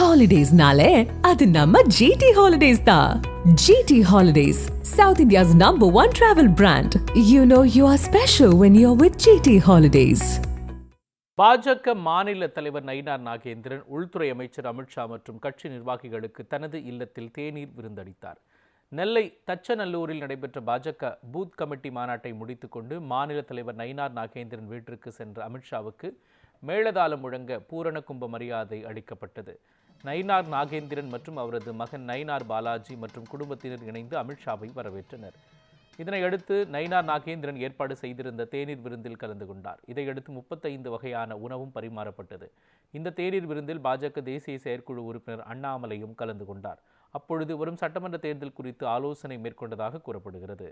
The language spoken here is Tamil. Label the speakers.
Speaker 1: ஹாலிடேஸ்னாலே அது நம்ம ஜிடி ஹாலிடேஸ் தான். GT holidays, South India's #1 travel brand. You know you are special when you're with GT Holidays.
Speaker 2: பாஜக மாநில தலைவர் நயினார் நாகேந்திரன் உள்துறை அமைச்சர் அமித்ஷா மற்றும் கட்சி நிர்வாகிகளுக்கு தனது இல்லத்தில் தேநீர் விருந்தளித்தார். நெல்லை தச்சநல்லூரில் நடைபெற்ற பாஜக பூத் கமிட்டி மாநாட்டை முடித்துக்கொண்டு மாநில தலைவர் நயினார் நாகேந்திரன் வீட்டிற்கு சென்ற அமித்ஷாவுக்கு மேளதாளம் முழங்க பூரண கும்ப மரியாதை அளிக்கப்பட்டது. நயினார் நாகேந்திரன் மற்றும் அவரது மகன் நயினார் பாலாஜி மற்றும் குடும்பத்தினர் இணைந்து அமித்ஷாவை வரவேற்றனர். இதனையடுத்து நயினார் நாகேந்திரன் ஏற்பாடு செய்திருந்த தேநீர் விருந்தில் கலந்து கொண்டார். இதையடுத்து 35 வகையான உணவும் பரிமாறப்பட்டது. இந்த தேநீர் விருந்தில் பாஜக தேசிய செயற்குழு உறுப்பினர் அண்ணாமலையும் கலந்து கொண்டார். அப்பொழுது வரும் சட்டமன்ற தேர்தல் குறித்து ஆலோசனை மேற்கொண்டதாக கூறப்படுகிறது.